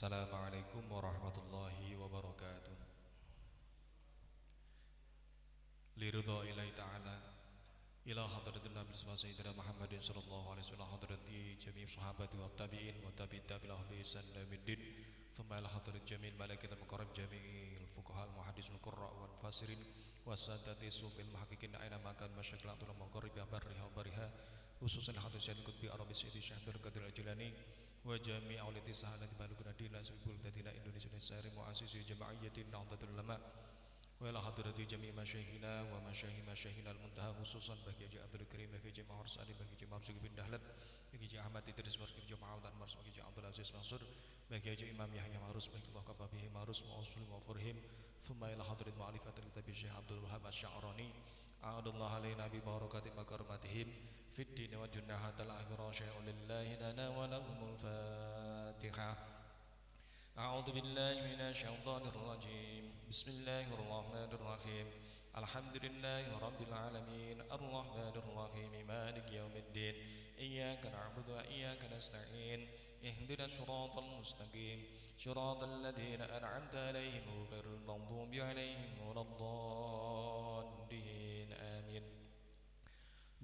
Assalamualaikum warahmatullahi wabarakatuh. Liridha ilahi ta'ala ila hadratin Nabi Sayyidina Muhammadin sallallahu alaihi wasallam hadrati jami' sahabati wa tabi'in wa tabi'in tabi'lahum bi ihsan ila yaumiddin thumma ila hadrat jami' malaikatil mukarram jami'il fuqaha al muhaddis al qurra wal fasirin wasadati subil muhaqqiqin aina makan masyaqilatul muqarrib barriha bariha khususan hadrat Sayyid Qutbi Arabi Sayyidi Syekh Abdul Qadir Al-Jilani wa jami' aulati sahadat baluguna dina subul dadina Indonesia sari muassisi jama'iyyatin nahdlatul ulama wa ila hadrati jami' masyayikhina wa masyayikhina al-muntaha khususan bagi Haji Abdul Karim bagi Haji Mahar Sa'di bagi Haji Marzuki bin Dahlan bagi Haji Ahmad Idris bagi Haji Ma'udan Mars bagi Haji Abdul Aziz Mansur bagi Haji Imam Yahya Marus bagi Allah kafabihi Marus wa usul wa furhim thumma ila hadrat ma'alifatul kitab Syekh Abdul Wahhab Asy-Sya'rani a'adallahu alaina bi barakati makarmatihim fid din wa dunya hatta al-akhirah syai'un lillahi lana wa lahumul fatihah. أعوذ بالله من الشيطان الرجيم بسم الله الرحمن الرحيم الحمد لله رب العالمين الرحمن الرحيم مالك يوم الدين إياك نعبد وإياك نستعين اهدنا الصراط المستقيم صراط الذين أنعمت عليهم غير المغضوب عليهم ولا الضالين آمين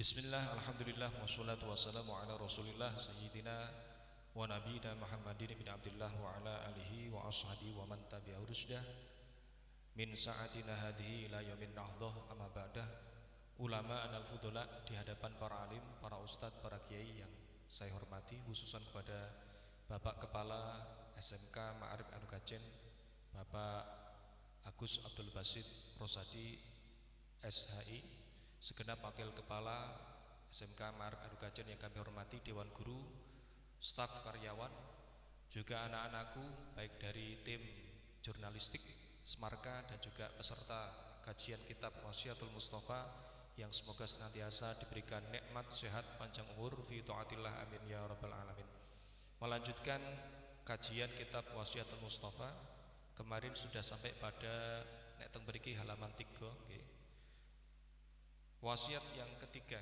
بسم الله الحمد لله والصلاة والسلام على رسول الله سيدنا wa nabiyina Muhammadin bin Abdullah wa ala alihi wa ashabihi wa man tabi'ahu rusdah min sa'atina hadhihi ila yaumin nahdhah amma ba'dah. Ulama anal fudula di hadapan para alim, para ustadz, para kiai yang saya hormati, khususan kepada Bapak Kepala SMK Ma'arif Anu Kajen, Bapak Agus Abdul Basit Rosadi SHI, segenap wakil kepala SMK Ma'arif Anu Kajen yang kami hormati, Dewan Guru, staf karyawan, juga anak-anakku baik dari tim jurnalistik Semarka dan juga peserta kajian kitab Wasiatul Mustafa yang semoga senantiasa diberikan nikmat sehat panjang umur fi taatillah amin ya rabbal alamin. Melanjutkan kajian kitab Wasiatul Mustafa, kemarin sudah sampai pada nek teng mriki halaman 3 nggih. Wasiat yang ketiga.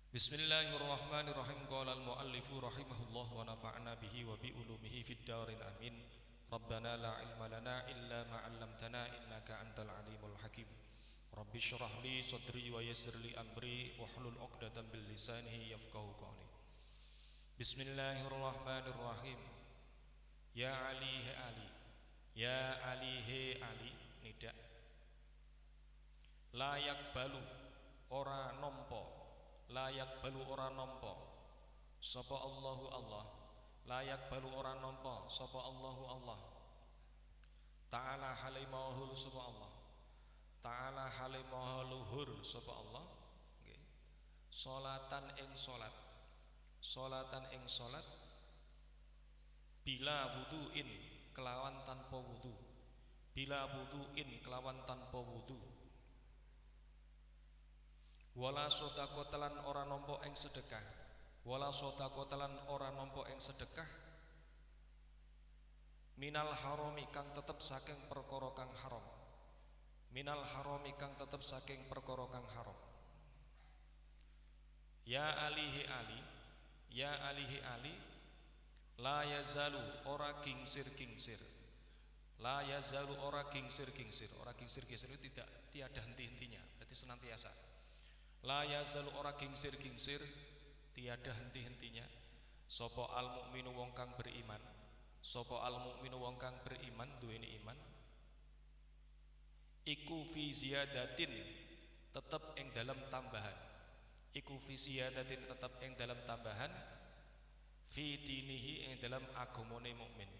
Bismillahirrahmanirrahim. Qala al-muallifu rahimahullah wa nafa'na bihi wa bi ulumihi fid darin amin. Rabbana la ilma lana illa ma 'allamtana innaka antal alimul hakim. Rabbi shrah li sadri wa yassir li amri wahlul 'uqdatam bil lisani yafqahu qawli. Bismillahirrahmanirrahim. Ya Ali he Ali, ya Ali he Ali, nida. Layak balu ora nompo, layak balu ora nompo sapa Allahu Allah, layak balu ora nompo sapa Allahu Allah, ta'ala halimahul sapa Allah, ta'ala halimahuluhur sapa Allah nggih. Salatan ing salat, salatan ing salat bila wudu'in kelawan tanpa wudu, bila wudu'in kelawan tanpa wudu. Wala sodakotalan ora nompo ing sedekah, wala sodakotalan ora nompo ing sedekah minal harami kang tetep saking perkara kang haram, minal harami kang tetep saking perkara kang haram. Ya alihi Ali, ya alihi Ali, la yazalu ora gingsir-gingsir, la yazalu ora gingsir-gingsir, ora gingsir-gingsir itu tidak tiada henti-hentinya, berarti senantiasa. La yazalu ora gingsir-gingsir, tiada henti-hentinya sapa al mukminu wong kang beriman, sapa al mukminu wong kang beriman duweni iman iku fi ziyadatin tetep ing dalam tambahan, iku fi ziyadatin tetep ing dalam tambahan fi dinihi ing dalam agamane mukmin,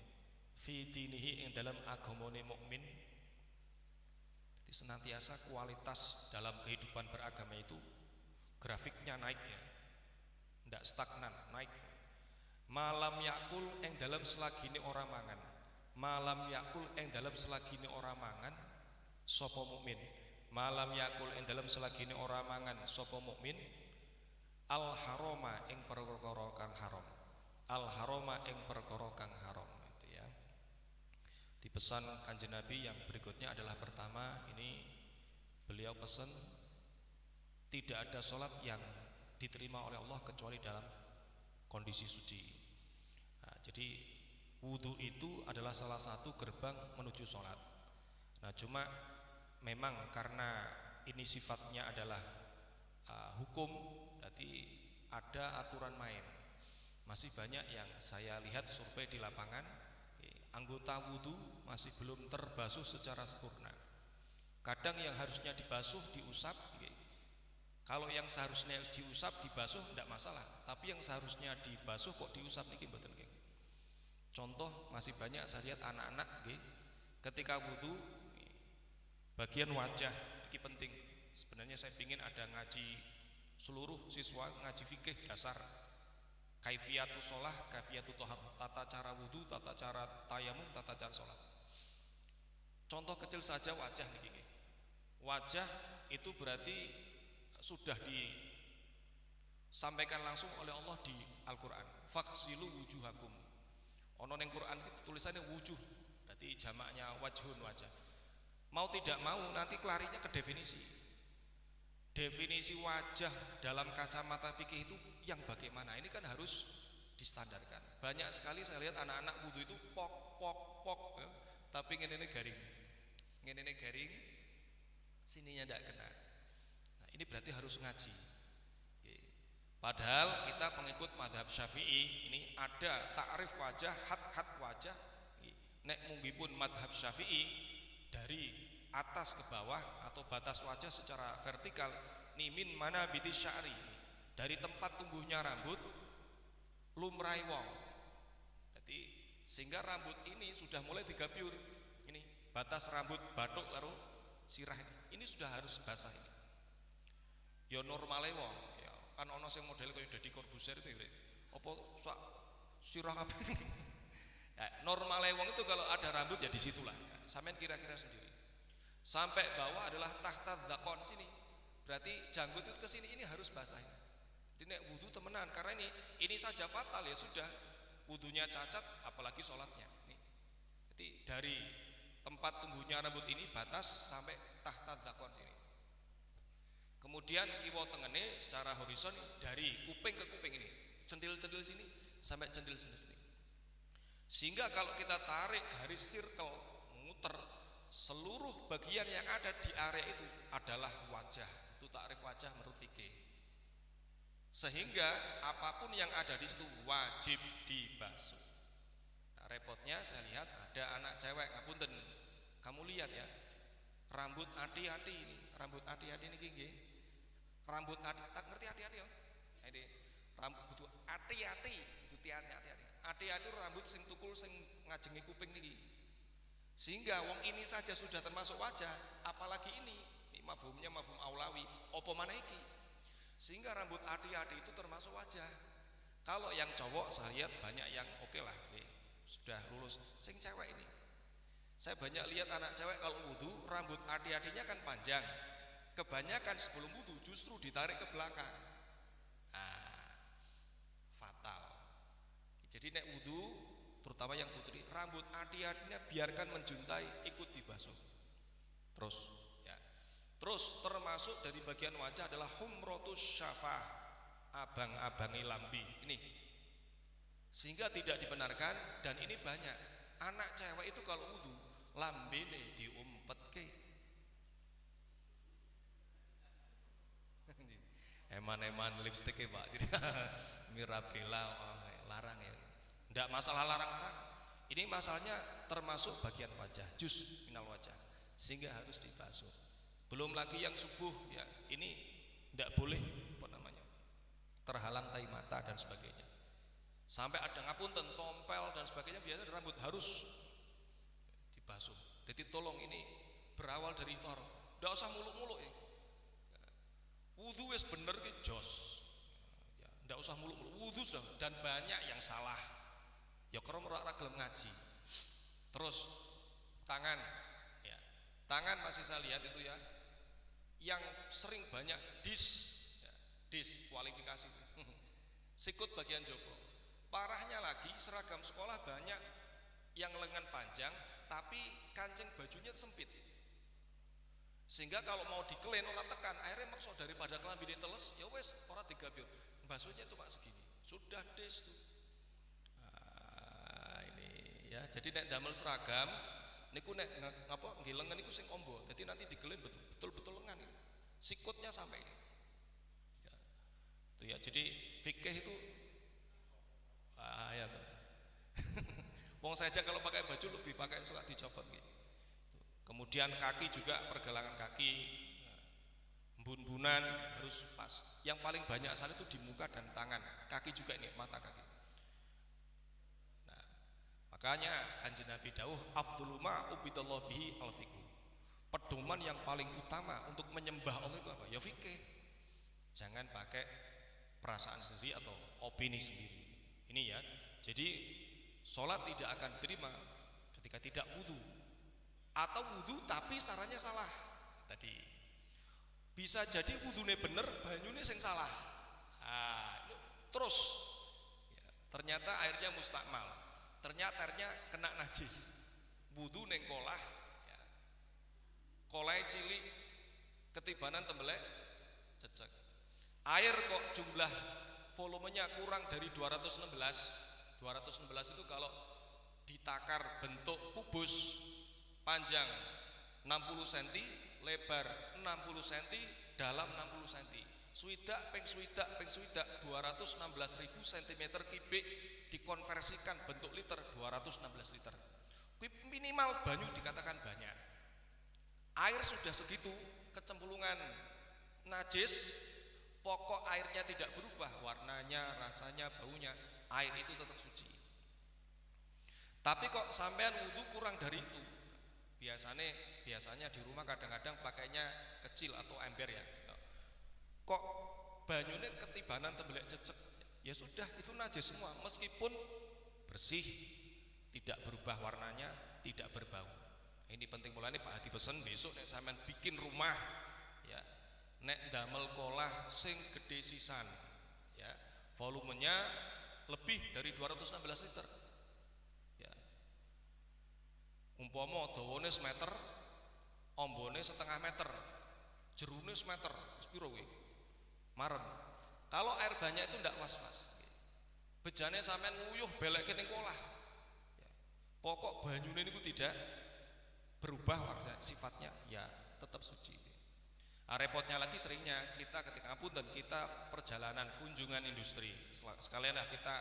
fi dinihi ing dalam agamane mukmin. Senantiasa kualitas dalam kehidupan beragama itu grafiknya naiknya, tidak stagnan, naik. Malam yakul ing dalam selagine ora mangan, malam yakul ing dalam selagine ora mangan sapa mukmin, malam yakul ing dalam selagine ora mangan sapa mukmin al harama ing perkara kang haram, al harama ing perkara kang haram. Itu ya. Di pesan Kanjeng Nabi yang berikutnya adalah pertama, ini beliau pesan tidak ada sholat yang diterima oleh Allah kecuali dalam kondisi suci. Nah, jadi Wudu itu adalah salah satu gerbang menuju sholat. Nah cuma memang karena ini sifatnya adalah hukum, berarti ada aturan main. Masih banyak yang saya lihat survei di lapangan, anggota wudu masih belum terbasuh secara sempurna. Kadang yang harusnya dibasuh diusap, kalau yang seharusnya diusap dibasuh tidak masalah, tapi yang seharusnya dibasuh kok diusap niki mboten nggih. Contoh masih banyak saya lihat anak-anak ketika wudu bagian wajah ini penting. Sebenarnya saya ingin ada ngaji seluruh siswa ngaji fikih dasar kaifiyatus sholah, kaifiyatut thahar, tata cara wudu, tata cara tayamum, tata cara sholat. Contoh kecil saja wajah niki. Wajah itu berarti sudah disampaikan langsung oleh Allah di Al-Quran. Faghsilu wujuhakum. Ono neng Quran tulisannya wujuh, berarti jamaknya wajhun, wajah. Mau tidak mau nanti kelarinya ke definisi. Definisi wajah dalam kacamata fikih itu yang bagaimana? Ini kan harus distandarkan. Banyak sekali saya lihat anak-anak wudu itu pok, ya. Tapi ngene garing, sininya tidak kena. Nah ini berarti harus ngaji. Padahal kita pengikut madhab Syafi'i ini ada ta'rif wajah, had wajah. Nek munggipun madhab Syafi'i dari atas ke bawah atau batas wajah secara vertikal nimin mana biti sya'ri, dari tempat tumbuhnya rambut lumrai wong. Jadi sehingga rambut ini sudah mulai digabyur. Ini batas rambut bathuk karo sirah ini sudah harus basah ini. Ya normale wong. Kan ono sing model kaya Deddy Corbuzier itu apa sak sirah kabeh. Ya, normale wong itu kalau ada rambut ya disitulah. Sampean kira-kira sendiri. Sampai bawah adalah tahta dzaqon sini. Berarti janggut itu ke sini ini harus basah. Jadi nek wudu temenan karena ini saja fatal ya sudah wudunya cacat apalagi sholatnya. Nih. Jadi dari tempat tumbuhnya rambut ini batas sampai tahta dzaqon sini. Kemudian kiwa tengene secara horizon dari kuping ke kuping ini, cendil-cendil sini sampai cendil-cendil sini. Sehingga kalau kita tarik garis circle muter, seluruh bagian yang ada di area itu adalah wajah. Itu takrif wajah menurut fikih. Sehingga apapun yang ada di situ wajib dibasuh. Nah, repotnya saya lihat ada anak cewek, ngapunten. Kamu lihat ya, rambut hati-hati ini, rambut hati-hati ini nggih. Rambut ngerti hati-hati ya? Ini rambut kudu hati-hati, itu hati-hati. Hati-hati rambut sing tukul sing ngajengi kuping niki. Sehingga wong ini saja sudah termasuk wajah, apalagi ini mafhumnya mafhum aulawi, opo mana iki? Sehingga rambut hati-hati itu termasuk wajah. Kalau yang cowok saya lihat banyak yang oke lah, sudah lulus. Sing cewek ini, saya banyak lihat anak cewek kalau wudu rambut hati-hatinya kan panjang. Kebanyakan sebelum wudu justru ditarik ke belakang. Fatal. Jadi nek wudu terutama yang putri rambut hati-hatinya biarkan menjuntai, ikut dibasuh. Terus termasuk dari bagian wajah adalah humrotus syafah, abang-abangi lambi ini. Sehingga tidak dibenarkan dan ini banyak anak cewek itu kalau wudu lambene diumpetke. Eman-eman lipstiknya Pak. Jadi Mirabella larang ya. Tidak masalah larang-larang. Ini masalahnya termasuk bagian wajah, juz minal wajah. Sehingga harus dibasuh. Belum lagi yang subuh ya, ini tidak boleh terhalang tai mata dan sebagainya. Sampai ada ngapunten tompel dan sebagainya biasanya rambut harus dibasuh. Jadi tolong ini berawal dari tor. Tidak usah muluk-muluk ya. Wudu wis bener ki jos. Ya, ndak usah muluk-muluk. Wudu sudah dan banyak yang salah. Ya karo ora gelem ngaji. Terus tangan ya. Tangan masih saya lihat itu ya. Yang sering banyak diskualifikasi. Sikut bagian joko. Parahnya lagi seragam sekolah banyak yang lengan panjang tapi kancing bajunya sempit. Sehingga kalau mau dikelen orang tekan, akhirnya maksud daripada kelambine teles, ya wes orang digabyur. Basuhnya cuma segini. Sudah des tuh. Ini Ya, jadi nek damel seragam niku nek ngapa ngilengen niku sing ombo. Jadi nanti digelen betul-betul lengan ini. Sikutnya sampai ini. Ya. Itu ya, jadi fikih itu ya. Wong saja kalau pakai baju lebih pakai suka dicopot gitu. Kemudian kaki juga, pergelangan kaki, embun-embunan harus pas. Yang paling banyak asal itu di muka dan tangan, kaki juga ini, mata kaki. Nah, makanya Kanjeng Nabi dawuh afdhulu ma ubidallahu bihi al-fiqh. Pedoman yang paling utama untuk menyembah Allah itu apa? Ya fikih. Jangan pakai perasaan sendiri atau opini sendiri. Ini ya. Jadi sholat tidak akan diterima ketika tidak wudu. Atau wudu tapi caranya salah. Tadi bisa jadi wudune bener, banyune sing salah. Nah, terus ya, ternyata airnya mustakmal. Ternyata airnya kena najis. Wudu neng kolah, ya. Kolai cilik ketibanan tembelek cecek. Air kok jumlah volumenya kurang dari 216. 216 itu kalau ditakar bentuk kubus panjang 60 cm, lebar 60 cm, dalam 60 cm. Swidak peng swidak 216.000 cm kubik dikonversikan bentuk liter 216 liter. Minimal banyu dikatakan banyak. Air sudah segitu, kecemplungan najis, pokok airnya tidak berubah, warnanya, rasanya, baunya, air itu tetap suci. Tapi kok sampean wudu kurang dari itu. Biasanya di rumah kadang-kadang pakainya kecil atau ember ya. Kok banyunya ketibanan tembelek cecek. Ya sudah, itu najis semua meskipun bersih, tidak berubah warnanya, tidak berbau. Ini penting mulane Pak Hadi pesen besok nek sampean bikin rumah ya, nek damel kolah sing gede sisan ya, volumenya lebih dari 216 liter. Umpama dawane semeter, ombone setengah meter, jerune semeter, sepiro kuwi? Marem. Kalau air banyak itu ndak was-was. Bejane sampean nguyuh belekke ning kolah. Ya. Pokok banyune niku tidak berubah warna sifatnya, ya tetap suci. Repotnya lagi seringnya kita ketika ngapunten kita perjalanan kunjungan industri. Sekalian kita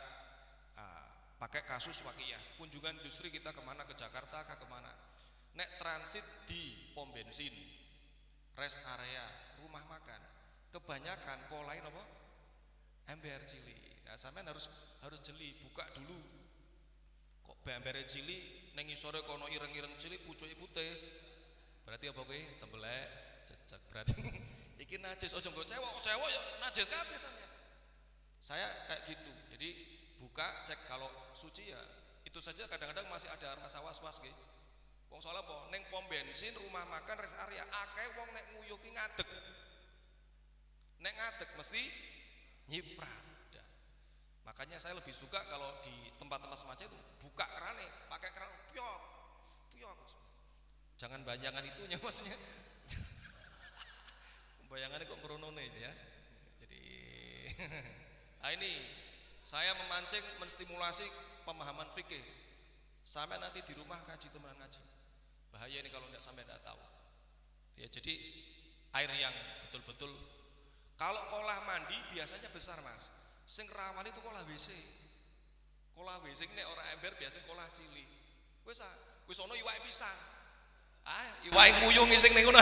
pakai kasus wakiyah, kunjungan industri kita kemana, ke Jakarta, ke kemana. Nek transit di pom bensin, rest area, rumah makan, kebanyakan kolai apa? Ember cili. Nah, sampean harus jeli, buka dulu. Kok ember cili, neng isore kono ireng-ireng cili, pucuke putih. Berarti apa kuwi? Tembelek, cecek. Berarti iki najis. Ojo mbok cewek ya najis kabeh sampean. Saya kayak gitu. Jadi buka, cek kalau suci ya itu saja. Kadang-kadang masih ada rasa was-was gitu. Wong soalnya apa? Neng pom bensin, rumah makan, rest area, akeh wong nek nguyuh ki ngadeg. Nek ngadeg mesti nyiprat. Makanya saya lebih suka kalau di tempat-tempat semacam itu buka kerane, pakai keran piok. Jangan bayangan itunya maksudnya. Bayangannya kok meronone itu ya. Jadi nah ini saya memancing, menstimulasi pemahaman fikih. Sampai nanti di rumah ngaji, teman ngaji. Bahaya ini kalau tidak sampai tidak tahu. Ya, jadi air yang betul-betul. Kalau kolah mandi biasanya besar mas. Sing rawan itu kolah WC. Kolah WC ini orang ember biasanya kolah cili. Wis ono iwake pisan. Iwake nguyung sing ning ngono.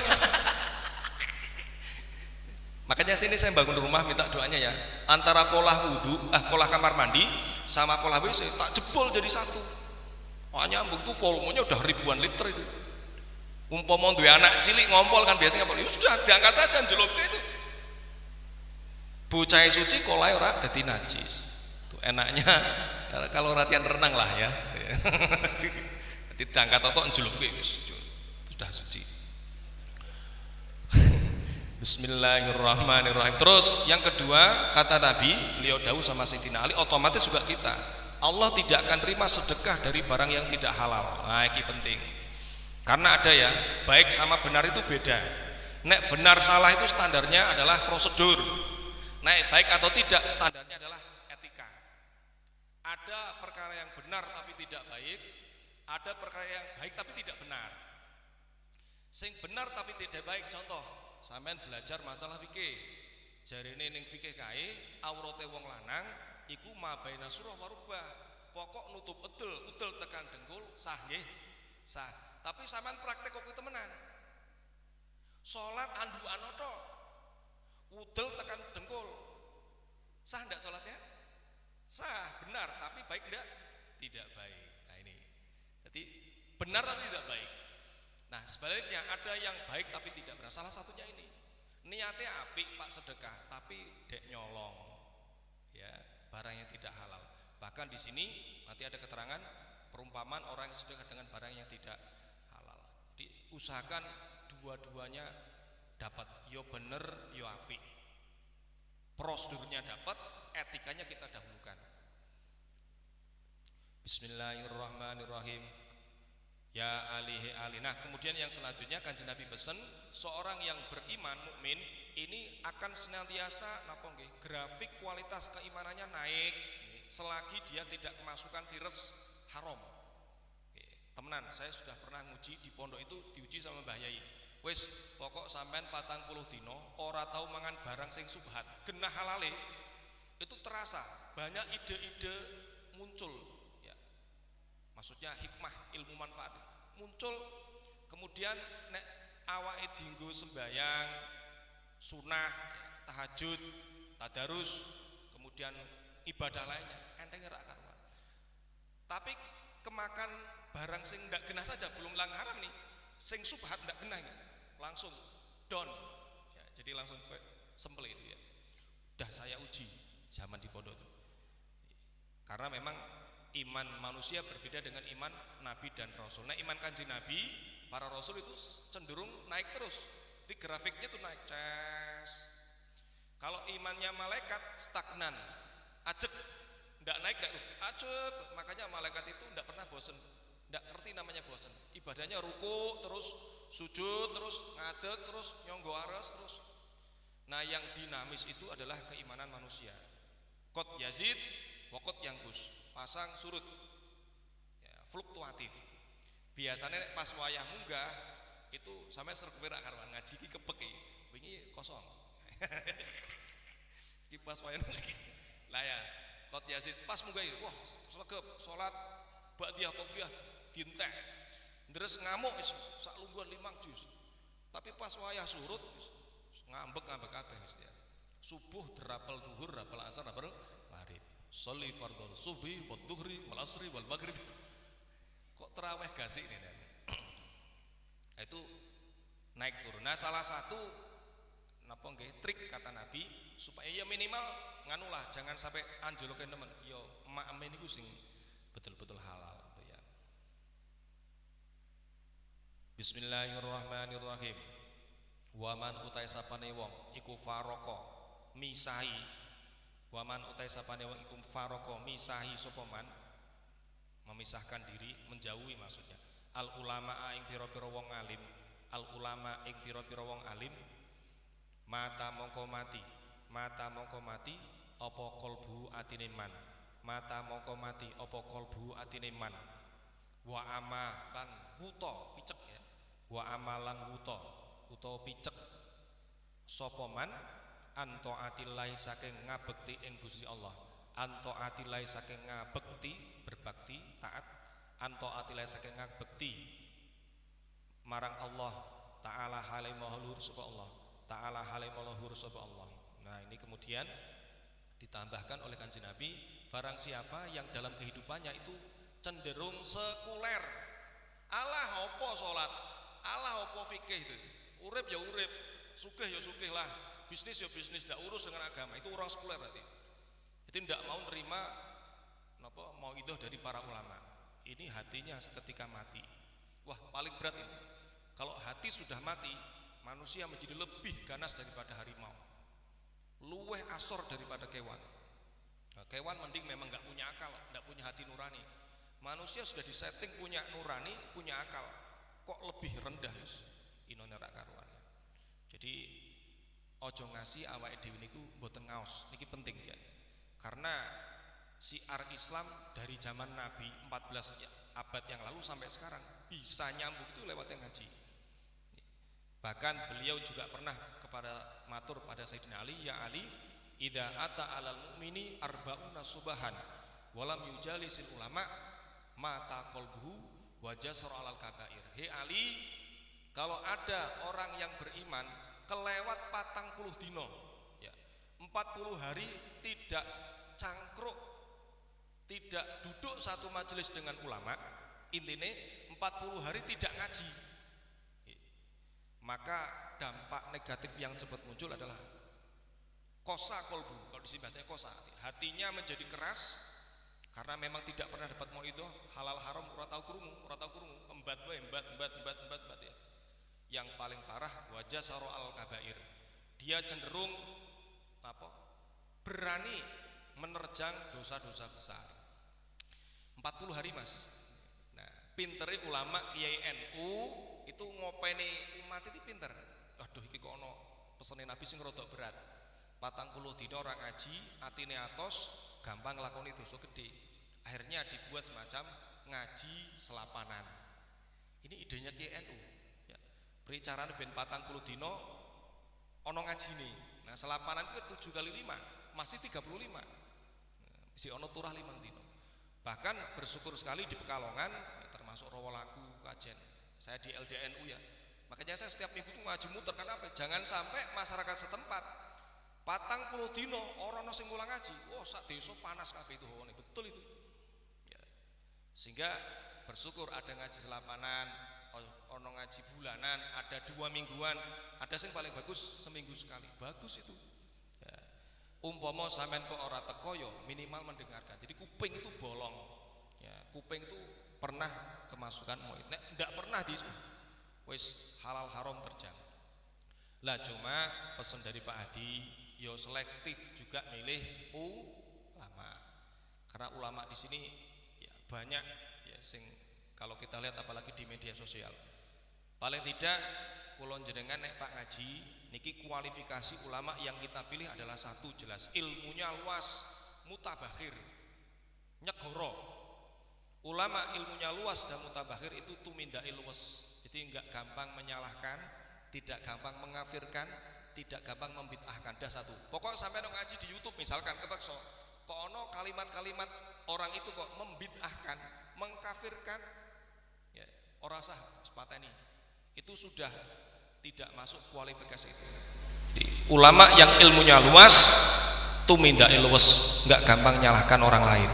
Makanya sini saya bangun rumah minta doanya ya. Antara kolah wudu, kolah kamar mandi sama kolah WC tak jebol jadi satu. Nyambung tuh volumenya udah ribuan liter itu. Umpama duwe anak cilik ngompol kan biasanya ngompol. Ya sudah diangkat saja jelobnya itu. Bocah suci kolai ora dadi najis. Tuh enaknya kalau latihan renang lah ya. Jadi diangkat totok jelobnya sudah suci. Bismillahirrahmanirrahim. Terus yang kedua kata Nabi, beliau dawuh sama Sayyidina Ali, otomatis juga kita. Allah tidak akan terima sedekah dari barang yang tidak halal. Nah, ini penting. Karena ada ya, baik sama benar itu beda. Nek benar salah itu standarnya adalah prosedur. Nek baik atau tidak standarnya adalah etika. Ada perkara yang benar tapi tidak baik, Ada perkara yang baik tapi tidak benar. Sing benar tapi tidak baik, contoh sampean belajar masalah fikih. Jarine ning fikih kae aurate wong lanang iku mabaina surah warubah. Pokok nutup udel tekan dengkul sah nggih? Sah. Tapi sampean praktek kok temenan. Salat andukan tok. Udel tekan dengkul. Sah enggak salatnya? Sah, benar, tapi baik enggak? Tidak baik. Nah ini. Jadi benar tapi tidak baik. Nah sebaliknya ada yang baik tapi tidak benar. Salah satunya ini. Niatnya apik Pak sedekah, tapi dek nyolong. Ya, barangnya tidak halal. Bahkan di sini nanti ada keterangan perumpamaan orang yang sedekah dengan barang yang tidak halal. Jadi usahakan dua-duanya dapat, yo bener yo apik. Prosedurnya dapat, etikanya kita dahulukan. Bismillahirrahmanirrahim. Ya alihi ali. Nah kemudian yang selanjutnya Kanjeng Nabi pesen seorang yang beriman mukmin ini akan senantiasa napa nggih grafik kualitas keimanannya naik selagi dia tidak kemasukan virus haram. Temenan, saya sudah pernah nguji di pondok itu, diuji sama Mbah Yai. Wis pokok sampean 40 dino ora tahu mangan barang sing subhat, genah halale. Itu terasa banyak ide-ide muncul ya. Maksudnya hikmah ilmu manfaat muncul. Kemudian nek awake dienggo sembayang sunah, tahajud, tadarus, kemudian ibadah lainnya enteng ora karuan. Tapi kemakan barang sing ndak genah saja belum lang haram nih, sing subhat ndak genah nih, langsung down ya, jadi langsung sempel itu ya. Dah saya uji zaman di pondok itu. Karena memang iman manusia berbeda dengan iman Nabi dan Rasul. Nah iman Kanjeng Nabi, para Rasul itu cenderung naik terus. Di grafiknya tuh naik ces. Kalau imannya malaikat stagnan, acek, ndak naik, ndak acek. Makanya malaikat itu ndak pernah bosen, ndak ngerti namanya bosen. Ibadahnya ruku terus, sujud terus, ngadeg terus, nyonggo ares terus. Nah yang dinamis itu adalah keimanan manusia. Qad yazid wa qad yanqus, pasang surut ya, fluktuatif. Biasanya pas wayah munggah itu sampai sergep rak karuan ngaji ki kepek iki wingi kosong. Ki pas wayah lagi lah ya qad yazid pas munggah wah sergep salat ba'diyah qobliyah dintek terus ngamuk sak lungguhan 5 juz. Tapi pas wayah surut ngambek kabeh wis ya. Subuh derapal duhur, rapal asar, rapal maghrib. Sholli fardhu subhi wa dhuhri wal asri wal maghrib. Kok terawih gasik ini dan itu naik turun. Nah salah satu napa nggih trik kata Nabi supaya ya minimal nganulah jangan sampai anjoloke temen yo emak amen niku sing betul-betul halal ya. Bismillahirrahmanirrahim. Waman utai sapane wong iku faroko misahi. Waman utai sapane wong iku faroko misahi sapa man, memisahkan diri, menjauhi maksudnya. Al ulama ing pira-pira wong alim, al ulama ing pira-pira wong alim, mata mongko mati apa kolbu atine man. Mata mongko mati apa kolbu atine man. Wa amalan wuta picek ya. Wa amalan wuta utawa picek sapa man anto atillahi saking ngabekti ing Gusti Allah. Anto atillahi saking ngabekti berbakti taat. Anto atillahi saking ngabekti marang Allah taala hale maha luhur sapa Allah. Taala hale maha luhur sapa Allah. Nah, ini kemudian ditambahkan oleh Kanjeng Nabi, barang siapa yang dalam kehidupannya itu cenderung sekuler. Allah opo salat, Allah opo fikih itu. Urip ya urip, sugih ya sugih lah, bisnis ya bisnis, ndak urus dengan agama. Itu orang sekuler berarti. Itu ndak mau nerima napa mauidhah dari para ulama. Ini hatinya seketika mati. Wah, paling berat ini. Kalau hati sudah mati, manusia menjadi lebih ganas daripada harimau. Luweh asor daripada kewan. Nah, kewan mending memang nggak punya akal, nggak punya hati nurani. Manusia sudah disetting punya nurani, punya akal. Kok lebih rendah inone rak karuannya. Jadi ojo ngasih awake dhewe niku mboten ngaos. Niki penting ya. Karena si syiar Islam dari zaman Nabi 14 abad yang lalu sampai sekarang bisa nyambung itu lewat yang ngaji. Bahkan beliau juga pernah kepada matur pada Sayyidina Ali, ya Ali, idza ata alal mu'mini arba'una subahan walam yujalisil ulama mata qalbuhu wa jasara alal kabair. Hei Ali, kalau ada orang yang beriman kelewat 40 dino, ya, 40 hari tidak cangkruk, tidak duduk satu majelis dengan ulama, intinya 40 hari tidak ngaji, maka dampak negatif yang cepat muncul adalah kosa kolbu. Kalau di sini bahasanya kosa, hatinya menjadi keras karena memang tidak pernah dapat mauidhah halal haram, ora tau krungu, embat ya. Yang paling parah wajah saro al kabair, dia cenderung berani menerjang dosa-dosa besar. 40 hari mas. Nah, pinteri ulama kiai NU itu ngopeni umat itu pinter. Aduh iki kok ono pesene Nabi sing rodok berat. 40 dina orang ngaji, atine atos, gampang nglakoni dosa gede. Akhirnya dibuat semacam ngaji selapanan. Ini idenya kiai NU. Ya. Pericarane ben 40 dina ono ngajine. Nah, selapanan itu 7 kali 5, masih 35. Isi ono turah 5 dina. Bahkan bersyukur sekali di Pekalongan, termasuk Rawalagu, Kajen. Saya di LDNU ya. Makanya saya setiap minggu itu ngaji muter, karena apa? Jangan sampai masyarakat setempat 40 dino orang sing mulang ngaji. Wah, sak desa panas kabeh itu. Betul itu. Ya. Sehingga bersyukur ada ngaji selapanan, ono ngaji bulanan, ada 2 mingguan, ada sing paling bagus seminggu sekali. Bagus itu. Umpama sampean kok ora teko yo minimal mendengarkan. Jadi kuping itu bolong. Ya, kuping itu pernah kemasukan moid. Nek ndak pernah wis halal haram terjang. Lah cuma pesan dari Pak Hadi yo selektif juga milih ulama. Karena ulama di sini ya banyak ya sing kalau kita lihat apalagi di media sosial. Paling tidak kula jenengan nek Pak ngaji niki kualifikasi ulama yang kita pilih adalah satu, jelas ilmunya luas, mutabakhir, nyegoro. Ulama ilmunya luas dan mutabakhir itu tumindai luwes. Jadi enggak gampang menyalahkan, tidak gampang mengafirkan, tidak gampang membid'ahkan. Dah satu. Pokok sampai ngaji di YouTube misalkan kepeksa, kok ono kalimat-kalimat orang itu kok membid'ahkan, mengkafirkan, ya, orang sah sepateni. Itu sudah tidak masuk kualifikasi itu. Jadi, ulama yang ilmunya luas tumindak luwes, nggak gampang nyalahkan orang lain.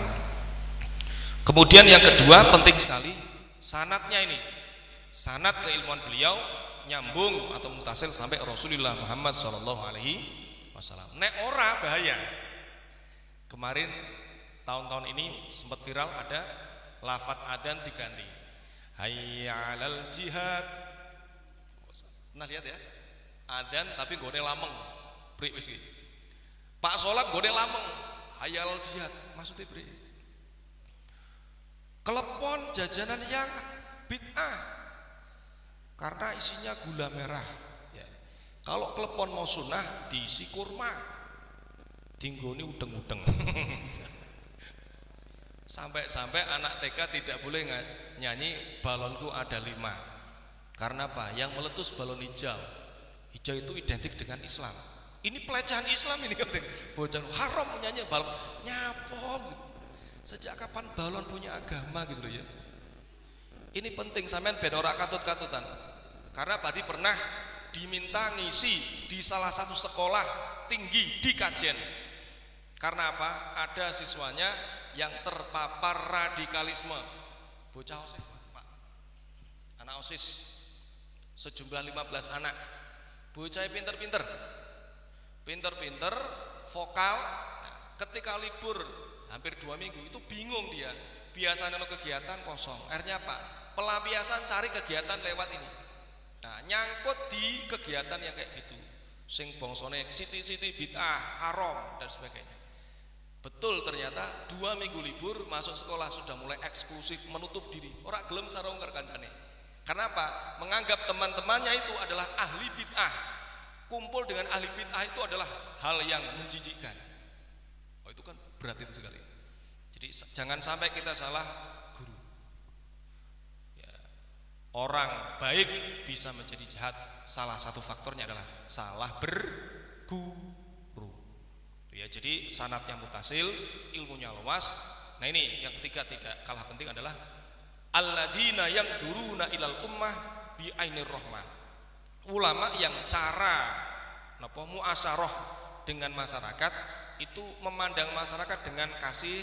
Kemudian yang kedua penting sekali sanadnya ini, sanad keilmuan beliau nyambung atau mutasil sampai Rasulullah Muhammad SAW. Nek ora bahaya. Kemarin tahun-tahun ini sempat viral ada lafaz adzan diganti hayya 'alal jihad. Pernah lihat ya? Adzan tapi gone lameng. Prik wis iki. Pak salat gone lameng. Hayal jihad. Maksudnya prik. Kelepon jajanan yang bid'ah. Karena isinya gula merah. Ya. Kalau kelepon mau sunnah diisi kurma. Dinggoni udeng-udeng. Sampai-sampai anak TK tidak boleh nyanyi balonku ada 5. Karena apa? Yang meletus balon hijau. Hijau itu identik dengan Islam. Ini pelecehan Islam ini kan. Bocah haram nyanyi balon. Nyapong. Sejak kapan balon punya agama gitu loh ya. Ini penting sampean ben ora katut-katutan. Karena tadi pernah diminta ngisi di salah satu sekolah tinggi di Kajen. Karena apa? Ada siswanya yang terpapar radikalisme. Bocah OSIS, Pak. Anak OSIS sejumlah 15 anak. Bocah pinter-pinter, vokal. Nah, ketika libur hampir 2 minggu itu bingung dia. Biasanya kegiatan kosong. Akhirnya apa? Pelampiasan cari kegiatan lewat ini. Nah, nyangkut di kegiatan yang kayak gitu. Sing bongsone siti-siti bid'ah, haram dan sebagainya. Betul ternyata 2 minggu libur masuk sekolah sudah mulai eksklusif, menutup diri. Ora gelem sarungker kancane. Karena apa? Menganggap teman-temannya itu adalah ahli bid'ah. Kumpul dengan ahli bid'ah itu adalah hal yang menjijikkan. Oh, itu kan berat itu sekali. Jadi jangan sampai kita salah guru. Ya, orang baik bisa menjadi jahat, salah satu faktornya adalah salah berguru. Ya, jadi sanadnya mutasil, ilmunya luas. Nah ini yang ketiga tidak kalah penting adalah alladzina yang duruna ilal ummah bi ainir rahmah. Ulama yang cara muasyarah dengan masyarakat itu memandang masyarakat dengan kasih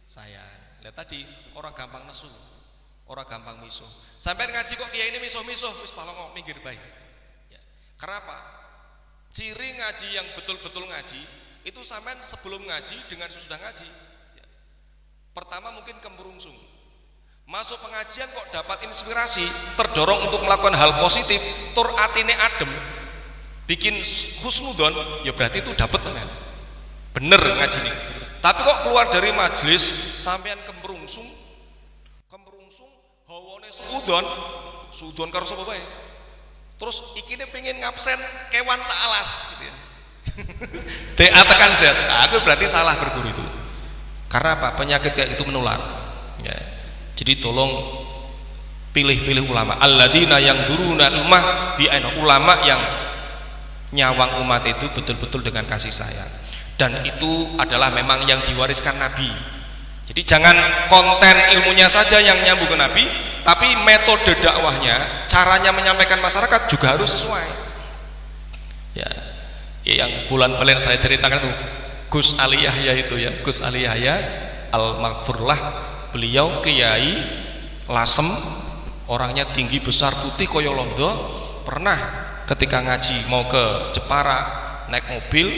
sayang. Lihat tadi orang gampang nesu, orang gampang misuh. Sampai ngaji kok kiai ini misuh-misuh, wis palongo minggir bae. Ya. Kenapa? Ciri ngaji yang betul-betul ngaji itu sampean sebelum ngaji dengan sesudah ngaji. Ya. Pertama mungkin kemurungsung. Masuk pengajian kok dapat inspirasi, terdorong untuk melakukan hal positif, tur atine adem, bikin husnudon, ya berarti itu dapat sampean. Bener ngaji nih. Tapi kok keluar dari majelis sampean kemurungsung, hawane suudon karo sapa bae. Terus ikine pengen ngabsen kewan saalas gitu ya. Tekan set. Aku berarti salah berguru itu. Karena apa? Penyakit kayak itu menular. Ya. Jadi tolong pilih-pilih ulama. Alladzina yang duruna ummah bi aina, ulama yang nyawang umat itu betul-betul dengan kasih sayang. Dan itu adalah memang yang diwariskan Nabi. Jadi jangan konten ilmunya saja yang nyambung ke Nabi, tapi metode dakwahnya, caranya menyampaikan masyarakat juga harus sesuai. Ya, yang bulan-bulan saya ceritakan itu Gus Ali Yahya itu ya, Gus Ali Yahya Al-Maghfurlah, beliau kiai lasem, orangnya tinggi besar putih koyo londo. Pernah ketika ngaji mau ke Jepara naik mobil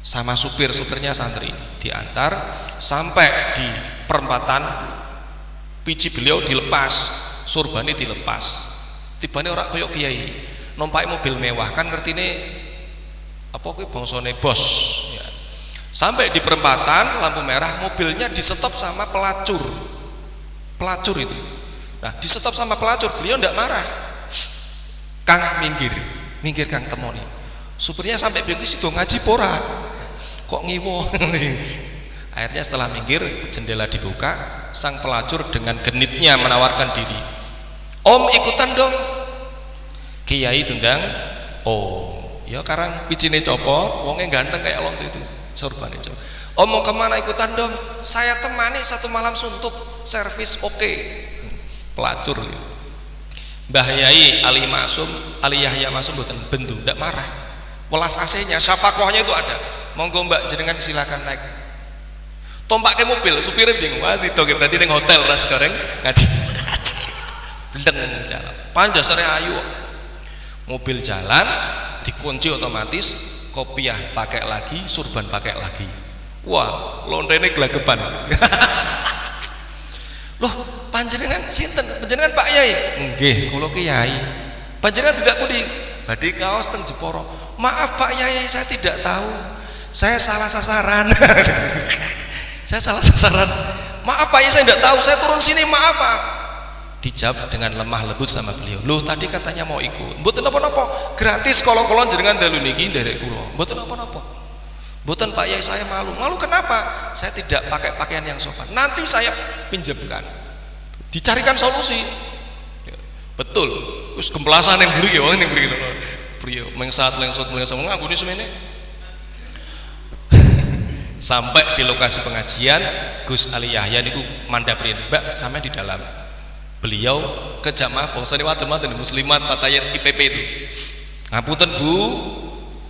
sama supirnya santri, diantar sampai di perempatan, biji beliau dilepas, surbane dilepas, tibane orang koyok kiai, numpai mobil mewah kan ngerti nih apa kuwi bangsane bos ya. Sampai di perempatan lampu merah, mobilnya disetop sama pelacur itu. Nah disetop sama pelacur, beliau ndak marah, Kang minggir Kang temoni. Supirnya sampai bingung situ ngaji pora kok ngiwo. Akhirnya setelah minggir, jendela dibuka, sang pelacur dengan genitnya menawarkan diri, Om ikutan dong. Kiai tundang, oh ya karang picine copot, wongnya ganteng kayak lonte itu, sorbane copot. Om mau kemana, ikutan dong, saya temani 1 malam suntuk, servis oke. Pelacur gitu. Mbah Yai Ali Yahya Masum boten bendu, ndak marah, welas AC-nya, syafakohnya itu ada. Monggo mbak jenengan silakan naik. Tompake mobil, supirnya bingung, wah situ berarti ning hotel ras goreng ngaji. Bleng jalan. Pandasare ayu. Mobil jalan, dikunci otomatis, kopiah pakai lagi, surban pakai lagi. Wah, lontene gelagepan. Loh, panjenengan sinten? Panjenengan Pak Yai? Nggih, kula Kiai. Panjenengan tidak pundi? Badhe kaos teng Jepara. Maaf Pak Yai, saya tidak tahu. Saya salah sasaran. Saya salah sasaran. Maaf Pak Yai, saya tidak tahu. Saya turun sini, maaf Pak. Dijawab dengan lemah lembut sama beliau. Loh, tadi katanya mau ikut. Mboten napa-napa. Gratis kolong-kolong jenengan dalu niki nderek kula. Mboten napa-napa. Mboten Pak Yai, saya malu. Malu kenapa? Saya tidak pakai pakaian yang sopan. Nanti saya pinjamkan. Dicarikan solusi. Ya, betul. Wis gemplasan yang buri ya, wong ning buri. Priyo mengsat ngaku ni semene. Sampai di lokasi pengajian, Gus Ali Yahya niku mandaprin, Mbak sampai di dalam. Beliau ke jamaah bangsane wadon-wadon muslimat fatayat IPP itu. Ngapunten Bu,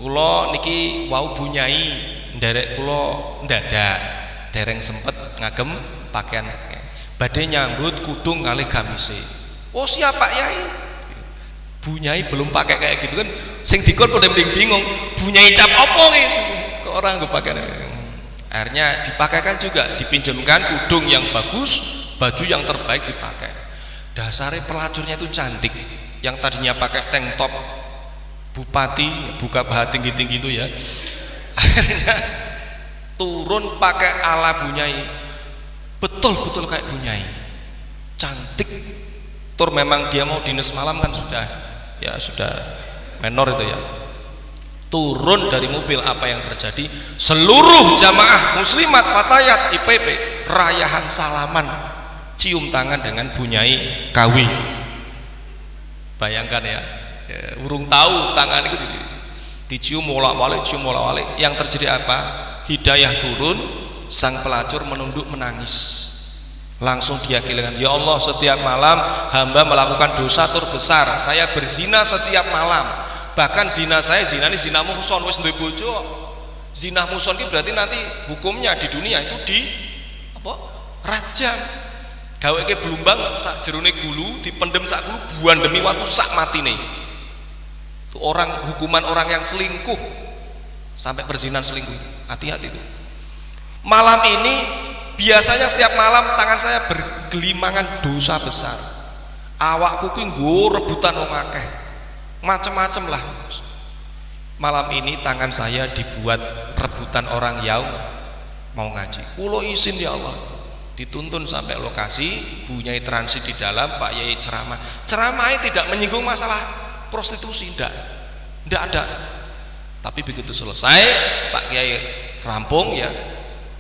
kula niki wau bunyai nderek kula ndadak, dereng sempet ngagem pakaian. Badhe nyambut kudung kalih gamise. Oh siap Pak Yai. Bunyai belum pakai kayak gitu kan, sing dikon pada bingung, bunyai cap opo gitu, ke orang gue pakai. Akhirnya dipakaikan juga, dipinjamkan kudung yang bagus, baju yang terbaik dipakai. Dasarnya pelacurnya itu cantik, yang tadinya pakai tank top bupati, buka paha tinggi-tinggi itu ya, akhirnya turun pakai ala bunyai, betul-betul kayak bunyai, cantik. Tur memang dia mau dinas malam kan sudah, ya sudah menor itu ya. turun dari mobil, apa yang terjadi? Seluruh jamaah muslimat fatayat IPP rayahan salaman, cium tangan dengan bunyai kawi. Bayangkan ya, urung tahu tangan itu dicium bolak-balik, cium bolak-balik. Yang terjadi apa? Hidayah turun, sang pelacur menunduk menangis. Langsung dia kehilangan, ya Allah, setiap malam hamba melakukan dosa terbesar, saya berzina setiap malam. Bahkan zina saya, zina ini zina muhson, wis duwe bojo. Zina muhson itu berarti nanti hukumnya di dunia itu di apa? Rajam. Gaweke blumbang sak jerone gulu, dipendem sak gulu, buan demi waktu sak matine. Itu orang, hukuman orang yang selingkuh sampai berzinan selingkuh. Hati-hati itu. Malam ini biasanya setiap malam tangan saya bergelimangan dosa besar. Awakku ki nggo rebutan wong akeh. Macem-macem lah. Malam ini tangan saya dibuat rebutan orang yang mau ngaji. Kulo izin ya Allah, dituntun sampai lokasi, bunyai transit di dalam, Pak Yai ceramah. Ceramahnya tidak menyinggung masalah prostitusi, tidak ada. Tapi begitu selesai, Pak Yai rampung ya,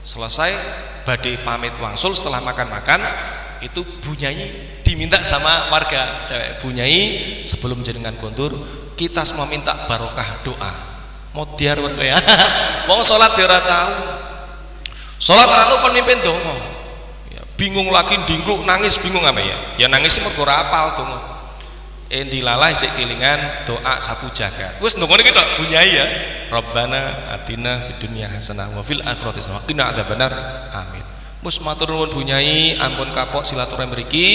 selesai badai pamit wangsul setelah makan-makan, itu bunyai diminta sama warga cewek, bunyai sebelum jenengan kondur kita semua minta barokah doa. Modiar ya. Wong salat dia ora tahu. Salat ora tahu kon mimpin donga. Ya, bingung lagi ndingkluk nangis bingung apa ya? Ya nangis mergo ora apal donga. Dilalah isik kelingan doa sapu jagat. Wis ndongone ki tok bunyai ya. Rabbana atina fid dunya hasanah wa fil akhirati hasanah wa qina adzabannar. Amin. Mus matur nuwun bunyai, ampun kapok silaturahmi mriki,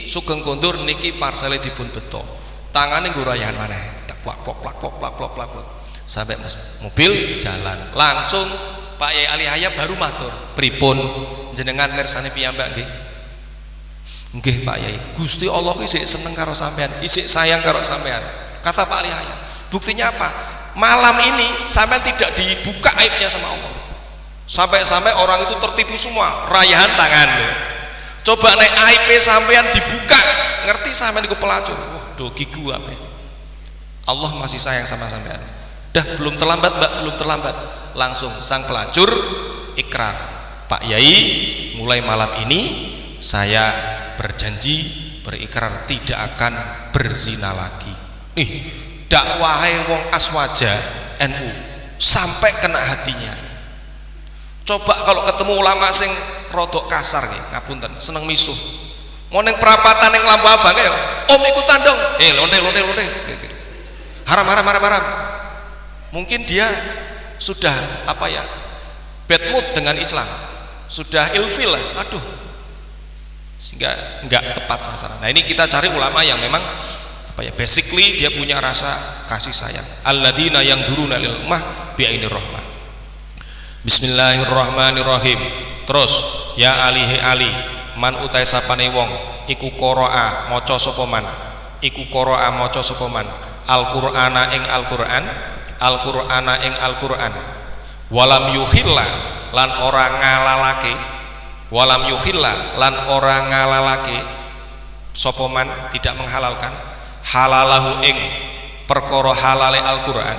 sugeng kondur niki parsele dipun beto. Tangane nggo rayahan maneh. Plak plok plak plok plak plok plak plok. Sampai mobil jalan. Langsung Pak Yai Ali Hayat baru matur, "Pripun jenengan mirsani piyambak nggih?" "Nggih Pak Yai, Gusti Allah ki isih seneng karo sampean, isih sayang karo sampean." Kata Pak Ali Hayat. Buktinya apa? Malam ini sampean tidak dibuka aibnya sama Allah. Sampai-sampai orang itu tertipu semua, rayahan tangan. Coba nek aib sampean dibuka, ngerti sampean iku pelacur. Wah, dogi gua apa? Allah masih sayang sama sampean. Dah belum terlambat, Mbak, belum terlambat. Langsung sang pelacur ikrar, "Pak Yai, mulai malam ini saya berjanji berikrar tidak akan berzina lagi." Dakwahai wong Aswaja NU sampai kena hatinya. Coba kalau ketemu ulama sing rodok kasar nggih, ngapunten, seneng misuh. Mau ning perapatan ning Lampu Abang ya, "Om ikutan dong." Lonte. Haram. Mungkin dia sudah apa ya? Bad mood dengan Islam. Sudah ilfil lah. Aduh. Sehingga enggak tepat sasaran. Nah, ini kita cari ulama yang memang apa ya? Basically dia punya rasa kasih sayang. Alladzina yang duruna lil ummah bi ainir rahmah. Bismillahirrahmanirrahim. Terus ya Ali he Ali, man utai sapane wong iku qira'a maca sapa man, iku qira'a maca sapa man Al-Qur'ana ing Al-Qur'an, Al-Qur'ana ing Al-Qur'an, walam yuhilla lan ora ngalalake, walam yuhilla lan ora ngalalake sapa man, tidak menghalalkan halalahu ing perkara halale Al-Qur'an,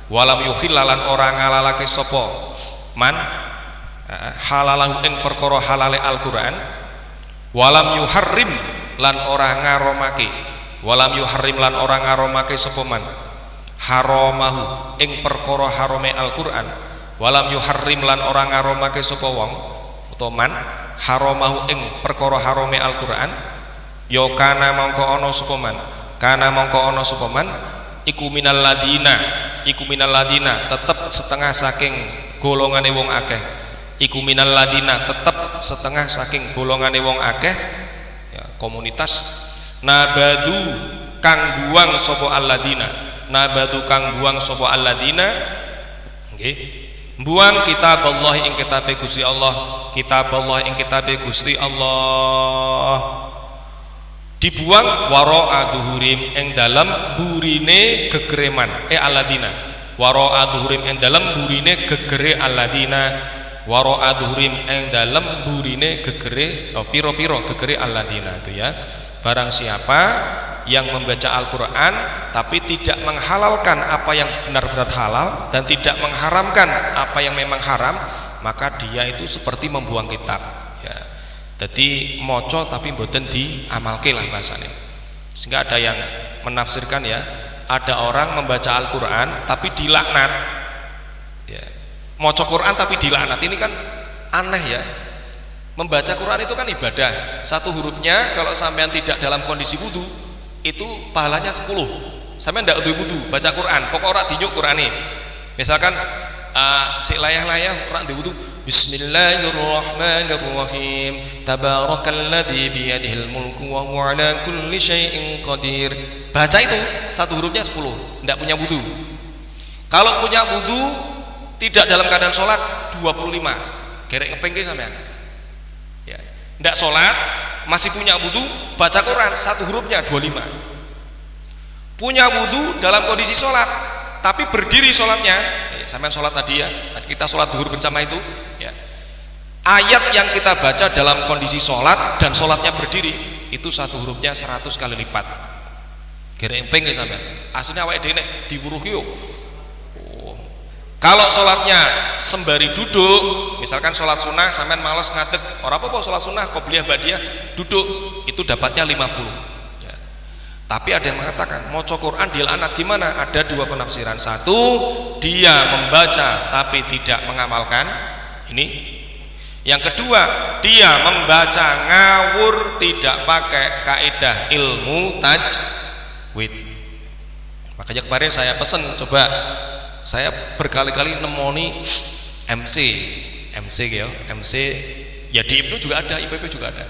walam yuhilla lan ora ngalalake sapa man halalahu ing perkara halale Al-Qur'an, walam yuharrim lan ora ngaromake, walam yuharrim lan ora ngaromake sapa man haramahu ing perkara harame Al-Qur'an, walam yuharrim lan ora ngaromake sapa wong utawa man haramahu ing perkara harame Al-Qur'an, ya kana mongko ana sapa man, kana mongko ana sapa man iku minal ladina tetep setengah saking golongane wong akeh, iku minal ladina tetep setengah saking golongane wong akeh ya, komunitas nabadu kang buang sapa alladina, nabadu kang buang sapa alladina nggih, buang kitab Allah ing kitabe Gusti Allah, kitab Allah ing kitabe Gusti Allah, dibuang wara'a dhuhurim ing dalam burine gegereman alladina, wara'a dhuhurim ing dalam burine gegere alladina, wara'a dhuhurim ing dalam burine gegere piro-piro gegere alladina itu ya. Barang siapa yang membaca Al-Quran tapi tidak menghalalkan apa yang benar-benar halal dan tidak mengharamkan apa yang memang haram, maka dia itu seperti membuang kitab ya. Jadi moco tapi mboten diamalke lah bahasanya. Sehingga ada yang menafsirkan ya, ada orang membaca Al-Quran tapi dilaknat ya. Moco Quran tapi dilaknat, ini kan aneh ya. Membaca Quran itu kan ibadah, satu hurufnya kalau sampean tidak dalam kondisi wudu itu pahalanya 10. Sampean ndak kudu wudu baca Quran, pokok ora dinyuk Qurane. Misalkan sik layah-layah ora ndek wudu, Bismillahirrahmanirrahim, Tabarakalladzi biyadihil mulku wa huwa ala kulli syai'in qadir. Baca itu satu hurufnya 10, ndak punya wudu. Kalau punya wudu tidak dalam keadaan sholat 25, gerek ngepengke sampean. Ya, ndak sholat masih punya wudu, baca Quran satu hurufnya 25. Punya wudu dalam kondisi sholat tapi berdiri sholatnya, sampean sholat tadi ya, tadi kita sholat duhur bersama itu ya. Ayat yang kita baca dalam kondisi sholat dan sholatnya berdiri itu satu hurufnya 100 kali lipat. Gerek peng ya sampean, aslinya awake dhewe nek diwuruhi yo. Kalau sholatnya sembari duduk, misalkan sholat sunnah sampean males ngadeg, orang apa sholat sunnah qobliyah ba'diyah duduk, itu dapatnya 50 ya. Tapi ada yang mengatakan maca Quran dilaknat, gimana? Ada dua penafsiran. Satu, dia membaca tapi tidak mengamalkan ini. Yang kedua, dia membaca ngawur, tidak pakai kaidah ilmu tajwid. Makanya kemarin saya pesen, coba saya berkali-kali nemoni MC ya, MC ya di IPNU juga ada, IPP juga ada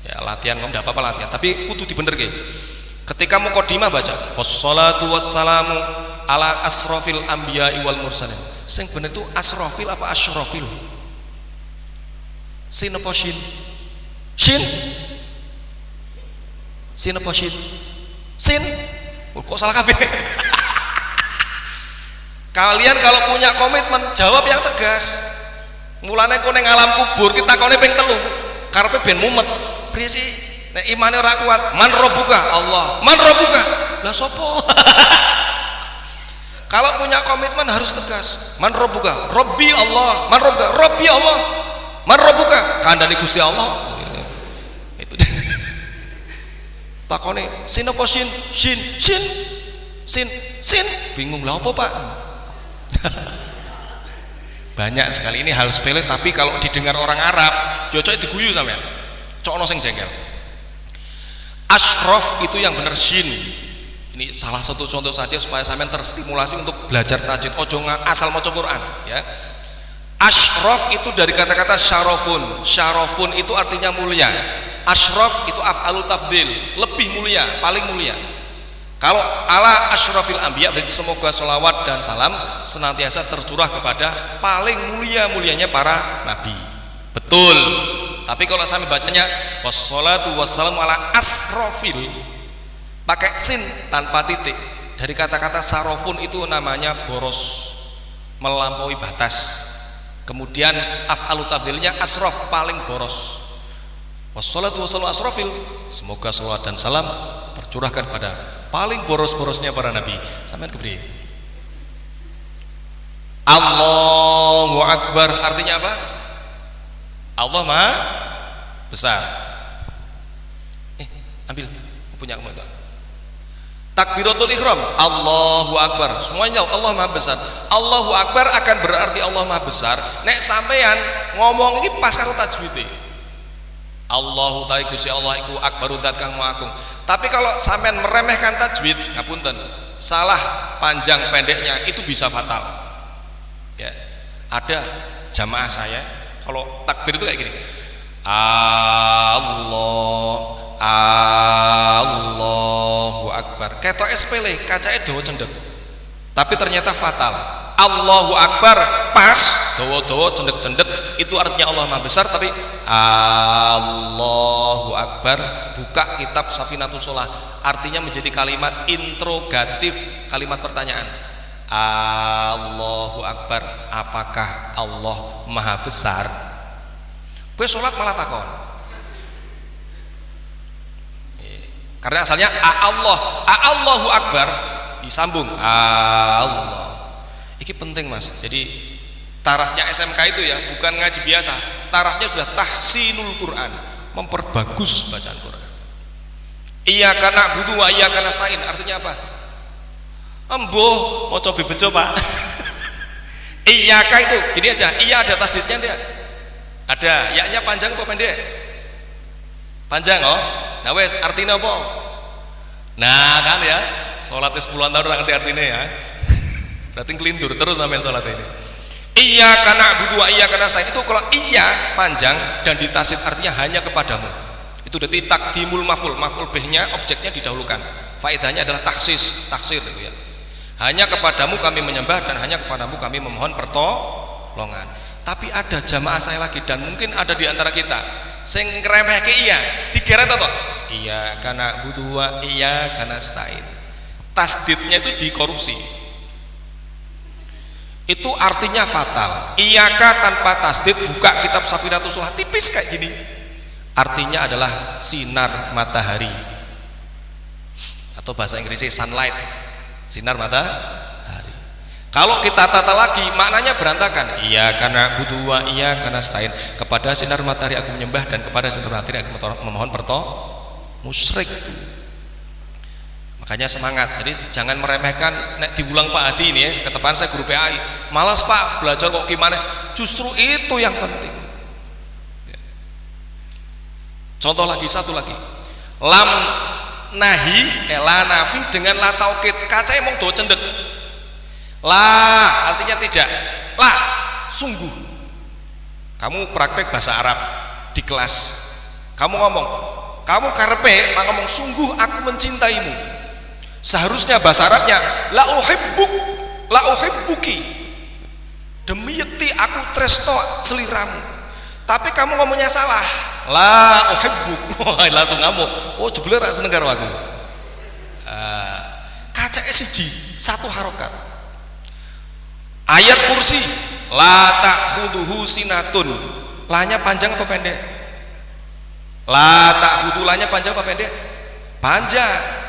ya, latihan ngomong tidak apa-apa latihan, tapi kudu dibenerke. Ketika mukadimah baca wassalatu wassalamu ala asrofil anbiya'i wal mursalin, sing bener itu asrofil apa asyrofil? Sin apa shin? Shin? Sin apa shin? Sin? Kok salah kabeh? Kalian kalau punya komitmen jawab yang tegas. Mulane kowe ning alam kubur kita kone ping 3. Karepe ben mumet. Priye sih? Nek imane ora kuat, man rabbuka? Allah. Man rabbuka? Lah sapa? Kalau punya komitmen harus tegas. Man rabbuka? Rabbi Allah. Man rabbuka? Rabbi Allah. Man rabbuka? Kandhane Gusti Allah. Itu. Takone, sin apa sin? Sin. Sin. Sin. Sin. Bingung lah apa, Pak? Banyak sekali, ini hal sepele tapi kalau didengar orang Arab cocok diguyu sampean, cok ono sing jengkel. Ashraf itu yang bener shin. Ini salah satu contoh saja supaya sampean terstimulasi untuk belajar tajwid, ojo asal maca Quran ya. Ashraf itu dari kata-kata syarafun. Syarafun itu artinya mulia. Ashraf itu af'alu tafdil, lebih mulia, paling mulia. Kalau ala asyrafil anbiya berarti semoga sholawat dan salam senantiasa tercurah kepada paling mulia-mulianya para nabi. Betul. Tapi kalau sampai bacanya wassalatu wassalamu ala asrofil pakai sin tanpa titik, dari kata-kata sarofun itu namanya boros, melampaui batas. Kemudian af'alu tafdilnya asrof, paling boros. Wassalatu wassalamu asrofil, semoga sholawat dan salam tercurahkan pada paling boros-borosnya para nabi. Sampean kepriye? Allahu Akbar artinya apa? Allah Maha Besar. Ambil punya kamu itu. Takbiratul ihram, Allahu Akbar. Semuanya Allah Maha Besar. Allahu Akbar akan berarti Allah Maha Besar nek sampean ngomong ini pas karo tajwid. Allahu ta'ala Gusti Allah iku akbaru zat kang maha agung. Tapi kalau sampean meremehkan tajwid, ngapunten, salah panjang pendeknya itu bisa fatal. Ya, ada jamaah saya kalau takbir itu kayak gini. Allahu Akbar. Ketoke sepele, kacake dawa cendek. Tapi ternyata fatal. Allahu Akbar pas, dawa-dawa cendek-cendek itu artinya Allah Maha Besar, tapi Allahu Akbar buka kitab Safinatus Shalah artinya menjadi kalimat interrogatif, kalimat pertanyaan. Allahu Akbar, apakah Allah Maha Besar? Kowe salat malah takon. Karena asalnya Allah, Allahu Akbar disambung Allah. Ini penting Mas. Jadi tarafnya SMK itu ya bukan ngaji biasa, tarafnya sudah tahsinul Quran, memperbagus bacaan Quran. Iyyaka na'budu wa iyyaka nasta'in artinya apa? Embuh mau coba bejo Pak. Iyyaka itu gini aja, iya ada tasdidnya dia. Ada, ya-nya panjang apa pendek? Panjang oh. Nah wes artinya apa? Nah kan ya, sholatnya 10-an tahun ngerti artinya ya. Berarti kelindur terus sampai sholat ini. Iyyaka na'budu wa iyyaka nasta'in itu kalau iya panjang dan ditasid artinya hanya kepadamu. Itu berarti takdimul maf'ul, maf'ul bihnya objeknya didahulukan. Faedahnya adalah taksir gitu ya. Hanya kepadamu kami menyembah dan hanya kepadamu kami memohon pertolongan. Tapi ada jamaah saya lagi dan mungkin ada di antara kita sing ngremehke iya, dikira to. Iya karena butuh wa iya karena nasta'in. Tasdidnya itu dikorupsi. Itu artinya fatal. Iyaka tanpa tasdid, buka kitab Safinatus Shulha tipis kayak gini. Artinya adalah sinar matahari. Atau bahasa Inggrisnya sunlight. Sinar matahari. Kalau kita tata lagi maknanya berantakan. Iya karena butuh wa iya karena nasta'in. Kepada sinar matahari aku menyembah dan kepada sinar matahari aku memohon pertolongan. Musyrik itu. Makanya semangat. Jadi jangan meremehkan nek diulang Pak Hadi ini ya, ketepan saya guru PAI. Malas Pak belajar kok gimana? Justru itu yang penting. Ya. Contoh lagi satu lagi. Lam nahi la nafi dengan la taukid. Kaca emang do cendek. La artinya tidak. La sungguh. Kamu praktek bahasa Arab di kelas. Kamu ngomong, kamu karepe ngomong sungguh aku mencintaimu. Seharusnya bahasa Arabnya la uhibbuki. Demi yakti aku tresno seliramu. Tapi kamu ngomongnya salah. La uhibbuk. Langsung ngamuk. Oh jebule ra seneng karo aku. Kacake siji, satu harokat. Ayat kursi la ta'khuduhu sinatun. La-nya panjang apa pendek? La ta'khudu la-nya panjang apa pendek? Panjang.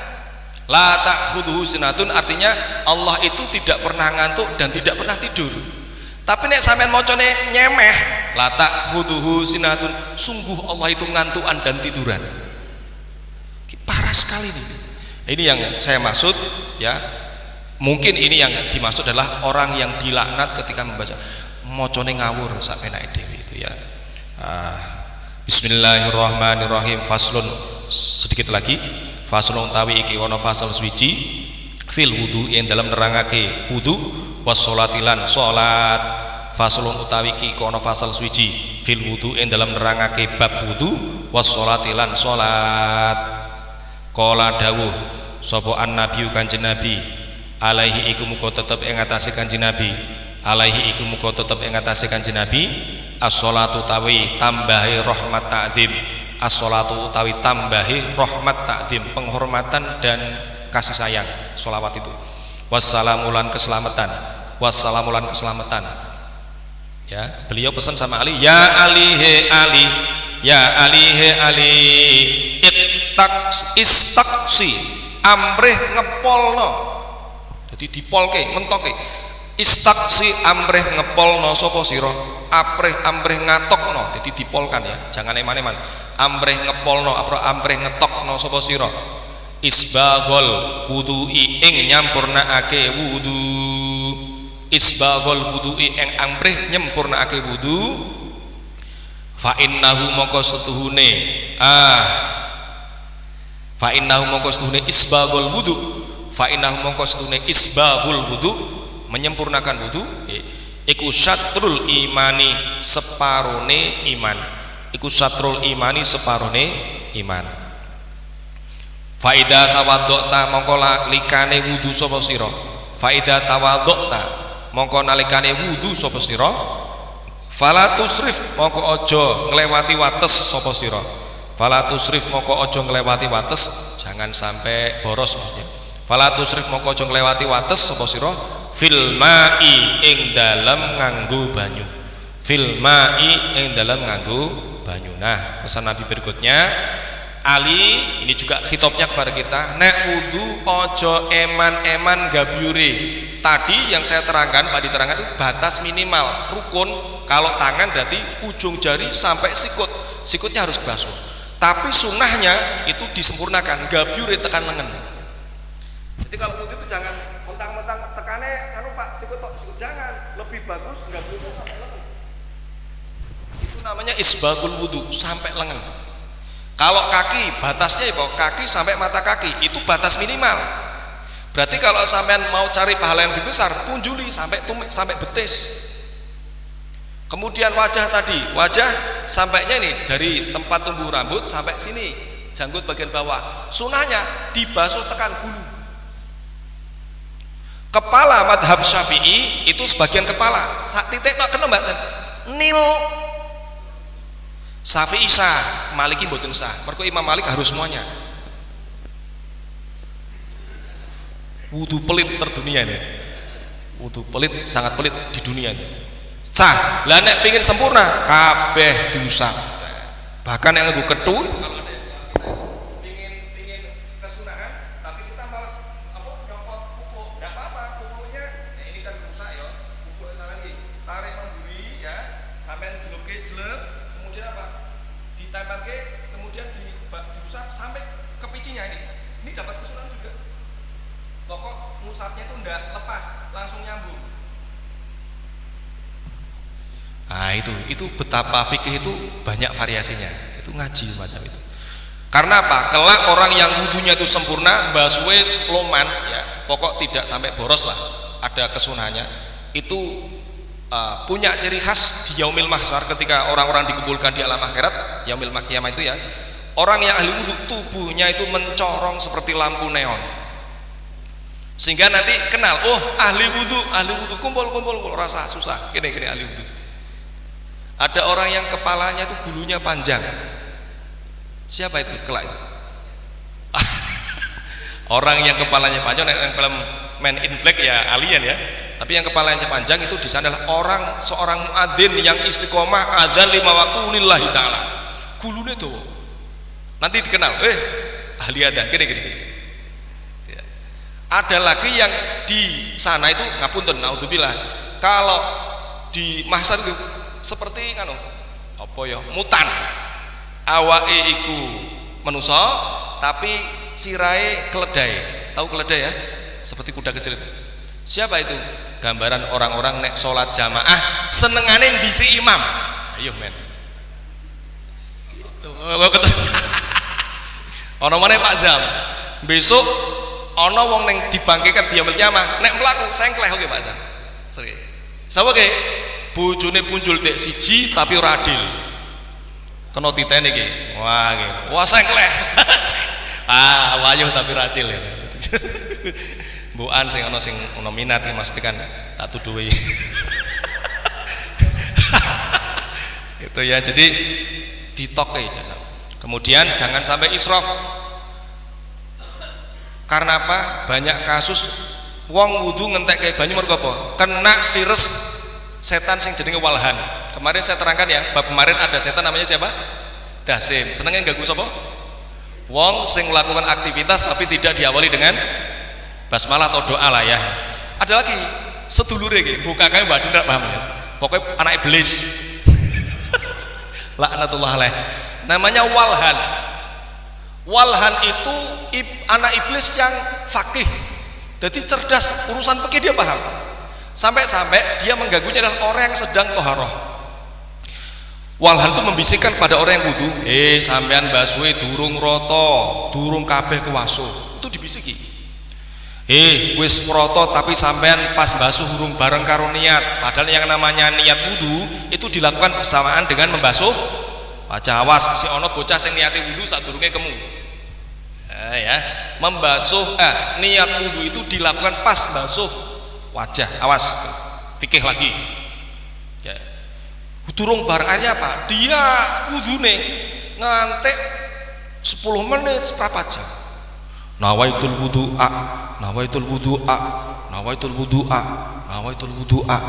La ta'khuduhu sinatun artinya Allah itu tidak pernah ngantuk dan tidak pernah tidur. Tapi nek sampean macane nyemeh, la ta'khuduhu sinatun, sungguh Allah itu ngantukan dan tiduran. Parah sekali ini. Ini yang saya maksud ya. Mungkin ini yang dimaksud adalah orang yang dilaknat ketika membaca macane ngawur sak penake dhewe itu ya. Bismillahirrahmanirrahim. Faslun sedikit lagi. Faslun utawi iki ana fasal suci fil wudu yang dalam nerangake wudu was sholatilan salat. Faslun utawi iki ana fasal suci fil wudu yang dalam nerangake bab wudu was sholatilan salat. Qala dawuh sapa an-nabiy kanjeng Nabi alaihi iku muga tetep ing atase kanjeng Nabi alaihi iku muga tetep ing atase kanjeng Nabi as-sholatu tawi tambahi rahmat ta'zim. As-sholatu utawi tambahi rahmat ta'zim, penghormatan dan kasih sayang. Sholawat itu wassalamulan keselamatan, wassalamulan keselamatan ya. Beliau pesan sama Ali, ya Ali he Ali, ya Ali he Ali, istaksi amrih ngepolno. Jadi dipolke mentoke. Istaksi amrih ngepolno sapa sira, amrih ngatokno. Jadi dipolkan ya, jangan eman-eman. Amrih ngepolno apa amrih ngetokno sapa sira. Isbaghul wudu'i ing nyampurnaake wudu. Isbaghul wudu'i ing amrih nyempurnaake wudu. Fa innahu moko setuhune fa innahu moko setuhune isbaghul wudu. Fa innahu moko setuhune isbaghul wudu menyempurnakan wudu iku syatrul imani separone iman. Iku satrul imani separone iman. Faida tawaddu'ta mongko likane wudu sapa sira. Faida tawaddu'ta mongko nalikane wudu sapa sira. Fala tusrif mongko aja nglewati wates sapa sira. Fala tusrif mongko aja nglewati wates, jangan sampai boros maksudnya. Fala tusrif mongko aja nglewati wates sapa sira fil ma'i ing dalem nganggo banyu. Fil ma'i ing dalem nganggo banyu. Nah, pesan Nabi berikutnya Ali ini juga khitabnya kepada kita, nek wudu ojo eman-eman gabyure. Tadi yang saya terangkan, Pak diterangkan itu batas minimal rukun. Kalau tangan berarti ujung jari sampai sikut, sikutnya harus basuh. Tapi sunnahnya itu disempurnakan, gabyure tekan lengan. Jadi kalau wudu itu jangan mentang-mentang tekannya anu Pak sikut jangan, lebih bagus gabyure sampai lengan. Itu namanya isbagul wudu sampai lengan. Kalau kaki batasnya ya kaki sampai mata kaki itu batas minimal. Berarti kalau sampean mau cari pahala yang lebih besar, punjuli sampai tumit sampai betis. Kemudian wajah tadi, wajah sampainya ini dari tempat tumbuh rambut sampai sini, janggut bagian bawah. Sunahnya dibasuh tekan bulu. Kepala madhab Syafi'i itu sebagian kepala, titik tak kena mbak nil. Syafi'i sah, Maliki mboten sah. Mergo Imam Malik harus semuanya. Wudu pelit terdunia ini. Wudu pelit sangat pelit di dunia ini. Sah. Lah nek pengin sempurna kabeh diusap. Bahkan yang nganggo kethu itu kalau ada kita pengin kesunahan tapi kita malas nyopot kuku. Enggak apa-apa, kukunya ini kan rusak ya. Kuku salah iki. Tarik memburi ya, sampai jelupke jelep. Kemudian apa? Ditempelke, kemudian diusap sampai ke picinya ini. Ini dapat kesunahan juga. Pokok ngusapnya itu enggak lepas, langsung nyambung. Nah itu betapa fikih itu banyak variasinya. Itu ngaji macam itu. Karena apa? Kelak orang yang wudunya itu sempurna, basuhe loman ya, pokok tidak sampai boros lah. Ada kesunahannya. Itu punya ciri khas di yaumil mahsyar ketika orang-orang dikumpulkan di alam akhirat, yaumil qiyamah itu ya. Orang yang ahli wudu tubuhnya itu mencorong seperti lampu neon. Sehingga nanti kenal, oh ahli wudu kumpul rasa susah. Gini ahli wudu. Ada orang yang kepalanya itu bulunya panjang. Siapa itu kelak itu? Orang yang kepalanya panjang, yang film Men in Black ya alien ya. Tapi yang kepalanya panjang itu di sana adalah seorang muadzin yang istiqomah adzan 5 waktu lillahi taala. Gulune tuh. Nanti dikenal, ahli adzan gini. Ya. Ada lagi yang di sana itu ngapunten naudzubillah. Kalau di mahsyar itu seperti mutan. Awake iku manusa tapi sirahe keledai. Tahu keledai ya? Seperti kuda kecil itu. Siapa itu? Gambaran orang-orang nek sholat jamaah senengane ndisi imam. Ayo men. Ono meneh Pak Zam. Besok ono wong ning dibangkitkan di yaumil qiyamah nek mlaku sengkleh oke Pak Zam. Serius. Sapa ke? Bojone punjul dek siji tapi ora adil. Kena titene iki. Wah iki. Wah sengkleh. Wayuh tapi ora adil ya. Mbukan sing ana sing ana minat iki maksudnya kan tak tuduhi. Itu ya, jadi ditoke. Kemudian jangan sampai israf. Karena apa? Banyak kasus wong wudu ngentekke banyu mergo apa? Kena virus setan sing jenenge walhan. Kemarin saya terangkan ya, bab kemarin ada setan namanya siapa? Dasim. Senenge ganggu sapa? Wong sing melakukan aktivitas tapi tidak diawali dengan basmalah atau doa lah ya. Ada lagi sedulure iki, buka kae Mbak Dinda paham ya. Pokoknya anak iblis. Laknatullah alaih. Namanya walhan. Walhan itu anak iblis yang fakih. Jadi cerdas, urusan fikih dia paham. Sampai-sampai dia mengganggunya adalah orang yang sedang toharoh. Walhan itu membisikkan pada orang yang wudu, sampean basuhe durung roto, durung kabeh kuwaso. Itu dibisiki. Wis roto tapi sampean pas basuh durung bareng karo niat. Padahal yang namanya niat wudu itu dilakukan bersamaan dengan membasuh wajah. Awas si ono bocah sing niate wudu sadurunge kemu. Ya, membasuh niat wudu itu dilakukan pas basuh wajah. Awas, fikih lagi. Ya. Durung barangnya apa? Dia wudune ngantek 10 menit seperempat jam. Nawaitul wudu'a, nawaitul wudu'a, nawaitul wudu'a, nawaitul wudu'a.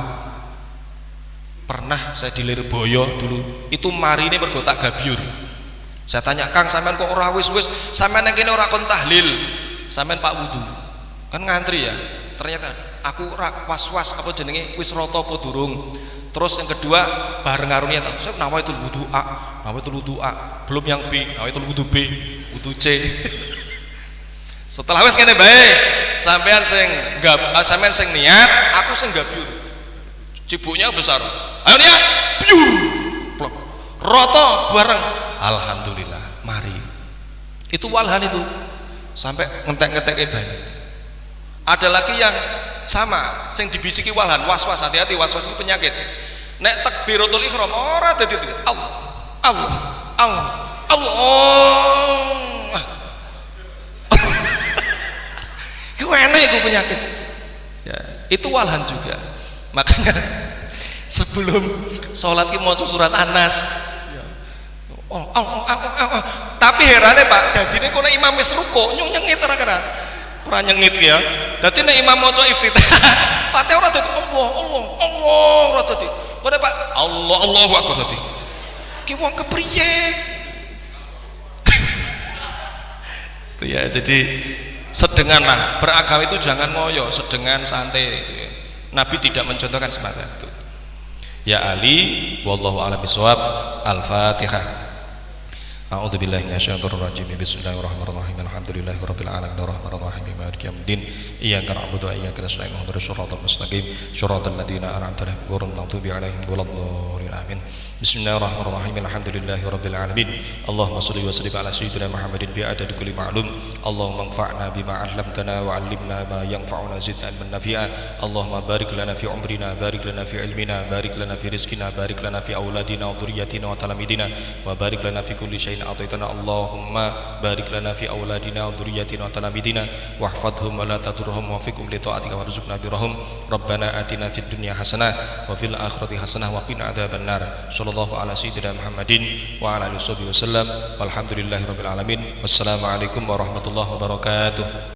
Pernah saya di Lirboyo dulu, itu marine mergo tak gabyur. Saya tanya, Kang, sampean kok ora wis-wis, sampean nang kene ora kon tahlil, sampean Pak wudu, kan ngantri ya. Ternyata aku was-was apa jenenge wis rata apa durung. Terus yang kedua bareng karo niat, saya nawaitul wudu A, belum yang B, nawaitul wudu B, wudu C. Setelah wis ngene bae, sampean sing niat, aku sing gabyur. Cibuknya besar. Ayo niat, biur. Plok. Rata bareng. Alhamdulillah, mari. Itu walhan itu. Sampai ngetek-ngetek banyu. Ada lagi yang sama, sing dibisiki walhan, was-was, hati-hati, was-was itu penyakit. Nek takbiratul ihram ora dadi Allah. Ku enek iku penyakit. Ya, itu walhan juga. Makanya sebelum sholat ki maca surat An-Nas. Tapi herane Pak, dadine kok nek imam wis ruku nyengit ora nyengit ya. Dadi nek imam maca iftitah, Fatihah ora dadi Allah ora dadi. Kok Pak Allahu akbar dadi. Ki wong kepriye? Ya, jadi sedenganlah beragama itu, jangan ngoyo, sedengan santai gitu ya. Nabi tidak mencontohkan semacam itu. Ya Ali, wallahu a'lam bishawab. Al-Fatihah. A'udzu billahi minasyaitonir rajim. Bismillahirrahmanirrahim. Alhamdulillahirabbil alamin arrahmanir rahim maliki yaumiddin. Iyyaka na'budu wa iyyaka nasta'in. Ihdinas siratal mustaqim. Shiratal ladzina an'amta 'alaihim ghairil maghdubi 'alaihim waladdallin. Amin. Bismillahirrahmanirrahim. Alhamdulillahirabbil alamin. Allahumma shalli wa sallim ala sayyidina Muhammadin bi adadi kulli ma'lum. Allahumma anfa'na bima 'allamtana wa 'allimna ma yanfa'una zidna ilman nafi'a. Allahumma barik lana fi umrina, barik lana fi ilmina, barik lana fi rizqina, barik lana fi auladina wa dhurriyyatina wa talamidina, wa barik lana fi kulli syai'in a'taitana. Allahumma barik lana fi auladina wa dhurriyyatina wa talamidina, wahfadhhum wa la tadurhum wa fikum li ta'atika warzuqna birahum. Rabbana atina fid dunya hasanah wa fil akhirati hasanah wa qina adzabannar. Sallallahu ala sayyidina Muhammadin wa ala alihi wasallam. Walhamdulillahirabbil alamin. Wassalamualaikum warahmatullahi wabarakatuh.